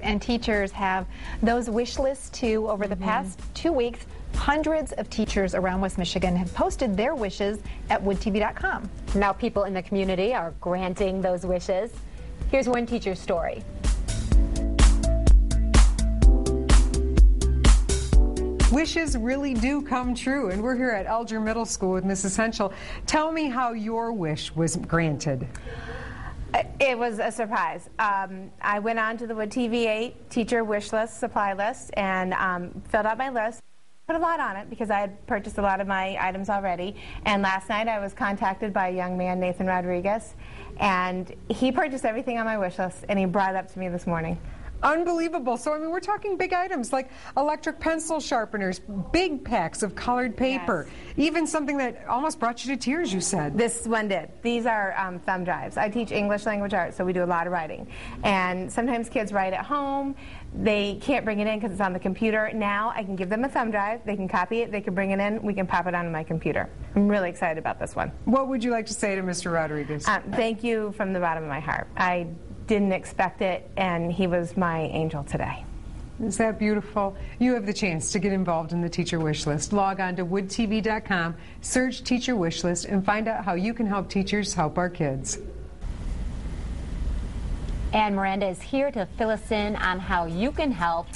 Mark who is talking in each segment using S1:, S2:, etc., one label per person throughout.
S1: and teachers have those wish lists too. Over the past 2 weeks, hundreds of teachers around West Michigan have posted their wishes at woodtv.com.
S2: Now people in the community are granting those wishes. Here's one teacher's story.
S3: Wishes really do come true, and we're here at Elger Middle School with Mrs. Henschel. Tell me how your wish was granted.
S4: It was a surprise. I went on to the Wood TV 8 teacher wish list, supply list, and filled out my list. Put a lot on it because I had purchased a lot of my items already. And last night I was contacted by a young man, Nathan Rodriguez, and he purchased everything on my wish list, and he brought it up to me this morning.
S3: Unbelievable. So, I mean, we're talking big items like electric pencil sharpeners, big packs of colored paper, even something that almost brought you to tears, you said.
S4: This one did. These are thumb drives. I teach English language arts, so we do a lot of writing. And sometimes kids write at home. They can't bring it in because it's on the computer. Now I can give them a thumb drive. They can copy it. They can bring it in. We can pop it onto my computer. I'm really excited about this one.
S3: What would you like to say to Mr. Rodriguez?
S4: Thank you from the bottom of my heart. I didn't expect it, and he was my angel today.
S3: Is that beautiful? You have the chance to get involved in the teacher wish list. Log on to woodtv.com, search teacher wish list, and find out how you can help teachers help our kids.
S2: And Maranda is here to fill us in on how you can help.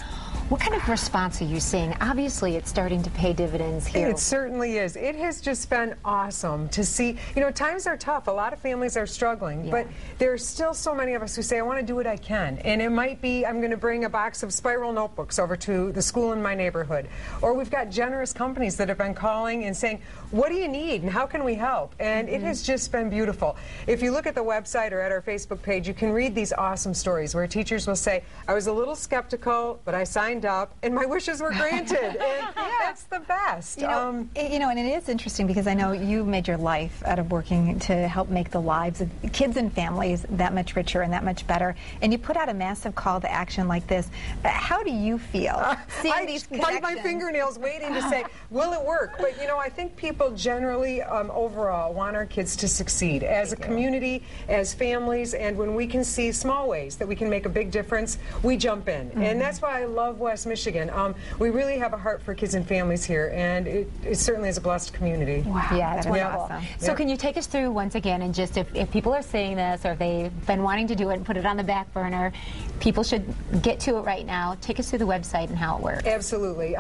S2: What kind of response are you seeing? Obviously, it's starting to pay dividends here.
S3: It certainly is. It has just been awesome to see. You know, times are tough. A lot of families are struggling, but there are still so many of us who say, I want to do what I can. And it might be, I'm going to bring a box of spiral notebooks over to the school in my neighborhood. Or we've got generous companies that have been calling and saying, what do you need and how can we help? And it has just been beautiful. If you look at the website or at our Facebook page, you can read these awesome stories where teachers will say, I was a little skeptical, but I signed up and my wishes were granted. And that's the best.
S1: You know, and it is interesting because I know you made your life out of working to help make the lives of kids and families that much richer and that much better. And you put out a massive call to action like this. How do you feel seeing these connections?
S3: I bite my fingernails waiting to say, will it work? But, you know, I think people generally, overall, want our kids to succeed as a community, as families, and when we can see small ways that we can make a big difference, we jump in. And that's why I love West Michigan. We really have a heart for kids and families here, and it certainly is a blessed community.
S2: Wow, yeah, it's wonderful.
S1: Awesome.
S2: So can you take us through once again, and just if people are seeing this or if they've been wanting to do it and put it on the back burner, people should get to it right now. Take us through the website and how it works.
S3: Absolutely.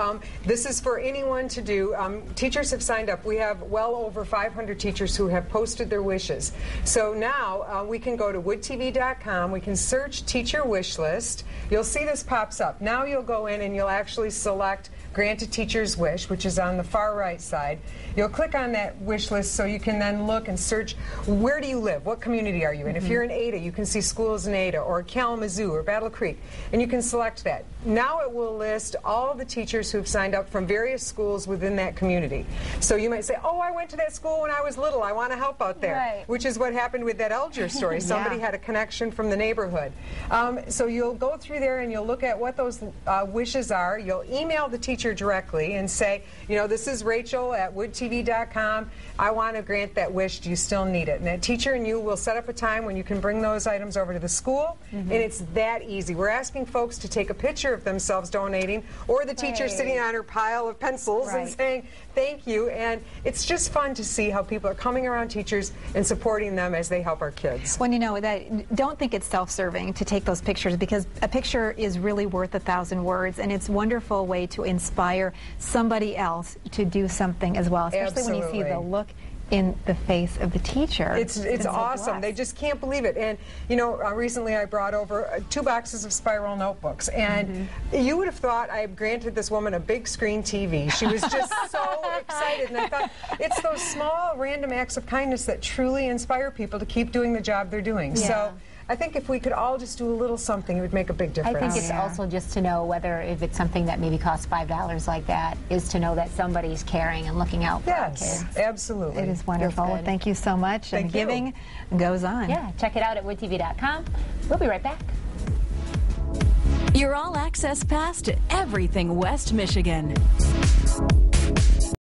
S3: This is for anyone to do. Teachers have signed up. We have well over 500 teachers who have posted their wishes. So now we can go to woodtv.com. We can search teacher wish list. You'll see this pops up. Now you'll go in and you'll actually select grant a teacher's wish, which is on the far right side. You'll click on that wish list so you can then look and search, where do you live? What community are you in? If you're in Ada, you can see schools in Ada or Kalamazoo or Battle Creek, and you can select that. Now it will list all the teachers who've signed up from various schools within that community. So you might say, oh, I went to that school when I was little. I want to help out there, which is what happened with that Elger story. Somebody had a connection from the neighborhood. So you'll go through there and you'll look at what those wishes are. You'll email the teacher directly and say, you know, this is Rachel at woodtv.com. I want to grant that wish. Do you still need it? And that teacher and you will set up a time when you can bring those items over to the school, and it's that easy. We're asking folks to take a picture of themselves donating, or the teacher sitting on her pile of pencils and saying thank you. And it's just fun to see how people are coming around teachers and supporting them as they help our kids.
S1: Well, you know, don't think it's self-serving to take those pictures, because a picture is really worth 1,000 words, and it's a wonderful way to inspire somebody else to do something as well, especially when you see the look in the face of the teacher.
S3: It's awesome. They just can't believe it. And you know, recently I brought over 2 boxes of spiral notebooks, and you would have thought I had granted this woman a big screen TV. She was just so excited, and I thought it's those small random acts of kindness that truly inspire people to keep doing the job they're doing. So I think if we could all just do a little something, it would make a big difference.
S2: I think it's also just to know whether, if it's something that maybe costs $5 like that, is to know that somebody's caring and looking out for our kids.
S3: Absolutely.
S1: It is wonderful. Well, thank you so much. And giving goes on.
S2: Yeah, check it out at woodtv.com. We'll be right back.
S5: Your all-access pass to everything West Michigan.